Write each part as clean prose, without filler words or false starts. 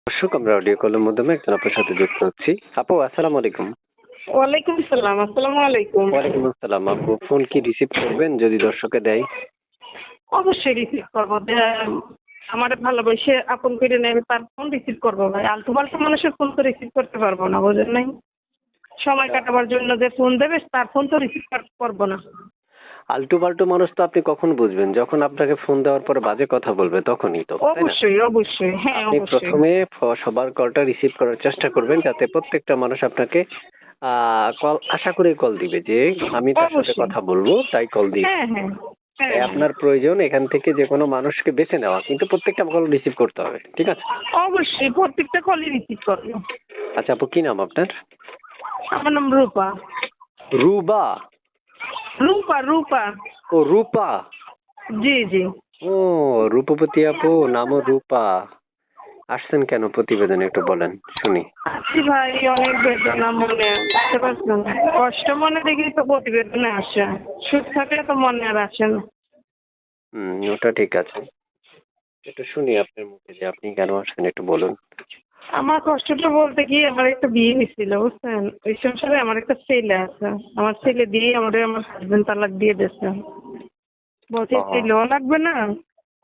দর্শক, আমরা অডিও কলের মাধ্যমে একজন আপনার সাথে যুক্ত হচ্ছি। আপু, আসসালামু আলাইকুম। ওয়ালাইকুম সালাম। আসসালামু আলাইকুম। ওয়ালাইকুম আসসালাম। আপু, ফোন কি রিসিভ করবেন যদি দর্শকে দেয়? অবশ্যই রিসিভ করবো। আমার ভালোবেসে আপন করে নেবে তার ফোন রিসিভ করবো ভাই। আলতু ফালতু মানুষের ফোন তো রিসিভ করতে পারবো না, বোঝেন নাই? সময় কাটাবার জন্য যে ফোন দেবে তার ফোন তো রিসিভ করবো না। আলটু পাল্টু মানুষ তো আপনি কখন বুঝবেন? যখন আপনাকে ফোন দেওয়ার পরে বাজে কথা বলবে তখনই তো, তাই না? অবশ্যই অবশ্যই, হ্যাঁ আপনি অবশ্যই। প্রথমে সবার কলটা রিসিভ করার চেষ্টা করবেন, যাতে প্রত্যেকটা মানুষ আপনাকে কল আশা করে কল দিবে যে আমি তার সাথে অবশ্যই। কথা বলবো, তাই কল দিই। হ্যাঁ হ্যাঁ হ্যাঁ তাই আপনার প্রয়োজন এখান থেকে যে কোনো মানুষকে বেছে নেওয়া, কিন্তু প্রত্যেকটা কল রিসিভ করতে হবে, ঠিক আছে? অবশ্যই প্রত্যেকটা কলই রিসিভ করবো। আচ্ছা আপু, কি নাম আপনার? আমার নাম রূপা। রুবা? রূপা রূপা। ও, রূপা। জি জি। ও, রূপবতী আপু, নামও রূপা। আসছেন কেন প্রতিবেদনে, একটু বলেন শুনি। আছি ভাই, অনেক বেদনা মনে, বুঝতে পারছেন? কষ্ট মনে দেখেই তো প্রতিবেদনে আসে। সুখ থাকলে তো মনে আর আসে না। ওটা ঠিক আছে। একটু শুনি আপনার মুখে যে আপনি কেন আসছেন, একটু বলুন। আমার কষ্টটা বলতে কি, আমার একটা বিয়ে হয়েছিল বুঝছেন, ওই সংসারে আমার একটা ছেলে আছে। আমার ছেলে দিয়ে আমার হাজবেন্ড তালাক দিয়ে দিয়েছে। বলছে ও, ছেলেও লাগবে না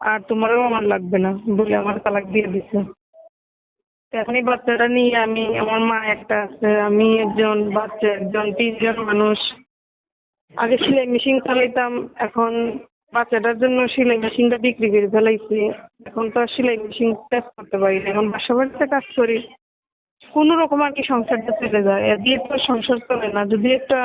আর তোমারও আমার লাগবে না বলে আমার তালাক দিয়ে দিছে। তো এখন এই বাচ্চাটা নিয়ে আমি, আমার মা একটা আছে, আমি একজন, বাচ্চা একজন, 3 জন মানুষ। আগে সেলাই মেশিন চালাইতাম, এখন বাচ্চাটার জন্য সেলাই মেশিনটা বিক্রি করে ফেলাইছি। এখন তো আর সেলাই মেশিন কাজ করতে পারি না, এখন বাসা বাড়িতে কাজ করি। কোনো রকম আর কি সংসারটা চলে যায়, এর দিয়ে তো সংসার চলে না। যদি একটা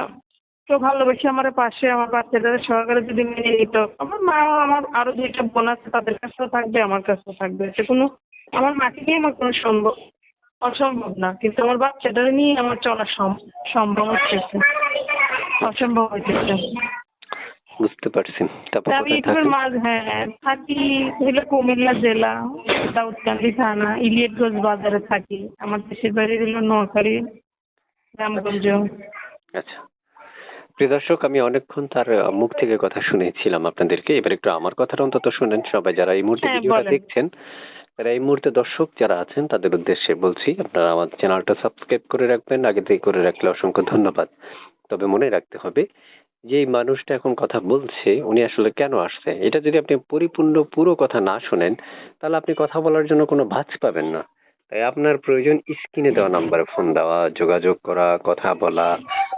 কেউ ভালোবেসে আমার পাশে আমার বাচ্চাটার সহকারে যদি মেনে নিত, আমার মা, আমার আরো 2টা বোন আছে, তাদের কাছেও থাকবে আমার কাছেও থাকবে, এতে কোনো, আমার মাকে নিয়ে আমার কোনো অসম্ভব না, কিন্তু আমার বাচ্চাটা নিয়ে আমার চলা সম্ভব হচ্ছে, অসম্ভব হইতেছে। বুঝতে পারছি। তারপর তা আমি কোথায় ইউটিউবের থাকেন? হ্যাঁ থাকি হলো কুমিল্লা জেলা, দাউদকান্দি থানা, ইলিয়টগঞ্জ বাজারে থাকি। আমার দেশের বাড়ি হলো নোয়াখালী, রামগঞ্জ। আচ্ছা, প্রিয় দর্শক, আমি অনেকক্ষণ তার মুখ থেকে কথা শুনেছিলাম আপনাদেরকে। এবার একটু আমার কথাটা অন্তত শুনেন। সবাই যারা এই মুহূর্তে হ্যাঁ ভিডিওটা বলেন। দেখছেন, তারা এই মুহূর্তে দর্শক যারা আছেন তাদের উদ্দেশ্যে বলছি, আপনারা আমার চ্যানেলটা সাবস্ক্রাইব করে রাখবেন। আগে থেকে করে রাখলে অসংখ্য ধন্যবাদ। তবে মনে রাখতে হবে যে এই মানুষটা এখন কথা বলছে, উনি আসলে কেন আসছে, এটা যদি আপনি পুরো কথা না শোনেন, তাহলে আপনি কথা বলার জন্য কোনো ভাঁজ পাবেন না। তাই আপনার প্রয়োজন স্ক্রিনে দেওয়া নাম্বারে ফোন দেওয়া, যোগাযোগ করা, কথা বলা।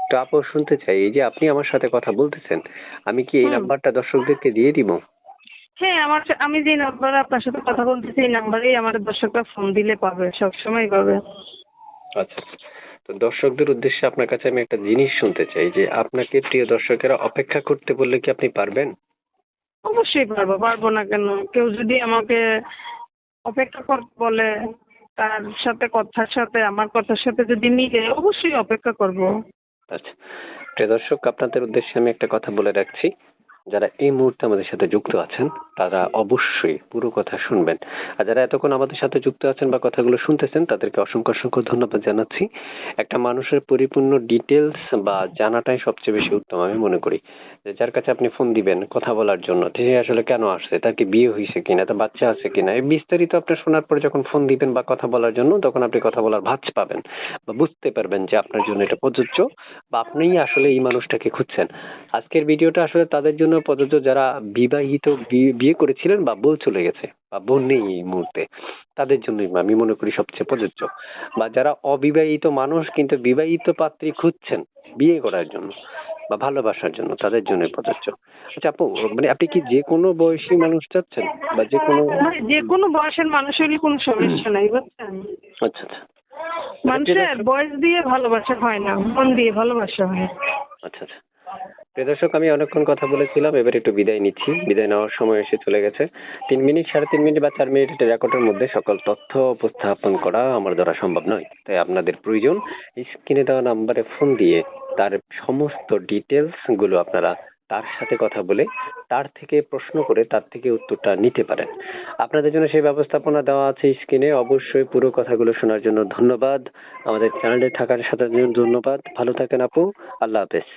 তো আপু, শুনতে চাই, এই যে আপনি আমার সাথে কথা বলতেছেন, আমি কি এই হুম। নাম্বারটা দর্শকদেরকে দিয়ে দিব? হ্যাঁ, আমি যে নাম্বারে আপনার সাথে কথা বলতেছি এই নাম্বারেই আমার দর্শকরা ফোন দিলে পাবে, সবসময় পাবে। আচ্ছা আচ্ছা। তো দর্শকদের উদ্দেশ্যে আপনার কাছে আমি একটা জিনিস শুনতে চাই, যে আপনাকে প্রিয় দর্শকেরা অপেক্ষা করতে বললে কি আপনি পারবেন? অবশ্যই পারবো, পারবো না কেন? কেউ যদি আমাকে অপেক্ষা করতে বলে, তার সাথে কথার সাথে আমার কথার সাথে যদি মিলে, অবশ্যই অপেক্ষা করব। আচ্ছা, প্রিয় দর্শক, আপনাদের উদ্দেশ্যে আমি একটা কথা বলে রাখছি। যারা এই মুহূর্তে আমাদের সাথে যুক্ত আছেন, তারা অবশ্যই পুরো কথা শুনবেন। আর যারা এতক্ষণ আমাদের সাথে যুক্ত আছেন বা কথাগুলো শুনতেছেন, তাদেরকে অসংখ্য অসংখ্য ধন্যবাদ জানাচ্ছি। একটা মানুষের পরিপূর্ণ ডিটেলস বা জানাটাই সবচেয়ে বেশি উত্তম আমি মনে করি। যে যার কাছে আপনি ফোন দিবেন কথা বলার জন্য, সে আসলে কেন আসছে, তার কি বিয়ে হয়েছে কিনা, তার বাচ্চা আছে কিনা, এই বিস্তারিত আপনি শোনার পরে যখন ফোন দিবেন বা কথা বলার জন্য, তখন আপনি কথা বলার ভাঁজ পাবেন বা বুঝতে পারবেন যে আপনার জন্য এটা প্রযোজ্য, বা আপনিই আসলে এই মানুষটাকে খুঁজছেন। আজকের ভিডিওটা আসলে তাদের জন্য প্রযোজ্য যারা বিবাহিত, বিয়ে করেছিলেন বা বউ চলে গেছে বা বোন নেই এই মুহূর্তে, তাদের জন্যই আমি মনে করি সবচেয়ে প্রযোজ্য। বা যারা অবিবাহিত মানুষ কিন্তু বিবাহিত পাত্রী খুঁজছেন বিয়ে করার জন্য বা ভালোবাসার জন্য, তাদের জন্যই প্রযোজ্য। আচ্ছা আপু, মানে আপনি কি যে কোনো বয়সী মানুষ চাচ্ছেন বা যে কোনো? মানে যে কোনো বয়সের মানুষেরই কোনো সমস্যা নাই, বুঝছেন? আচ্ছা আচ্ছা। মানুষের বয়স দিয়ে ভালোবাসা হয় না, মন দিয়ে ভালোবাসা হয়। আচ্ছা আচ্ছা। প্রিয় দর্শক, আমি অনেকক্ষণ কথা বলেছিলাম, এবার একটু বিদায় নিচ্ছি। বিদায় নেওয়ার সময় এসে চলে গেছে। 3 মিনিট, 3.5 মিনিট বা 4 মিনিট রেকর্ডের মধ্যে সকল তথ্য উপস্থাপন করা আমার দ্বারা সম্ভব নয়। তাই আপনাদের প্রয়োজন স্ক্রিনে দেওয়া নাম্বারে ফোন দিয়ে তার সমস্ত ডিটেলস গুলো আপনারা তার সাথে কথা বলে, তার থেকে প্রশ্ন করে তার থেকে উত্তরটা নিতে পারেন। আপনাদের জন্য সেই ব্যবস্থাপনা দেওয়া আছে স্ক্রিনে। অবশ্যই পুরো কথাগুলো শোনার জন্য ধন্যবাদ। আমাদের চ্যানেলে থাকার সাথে ধন্যবাদ। ভালো থাকেন আপু। আল্লাহ হাফেজ।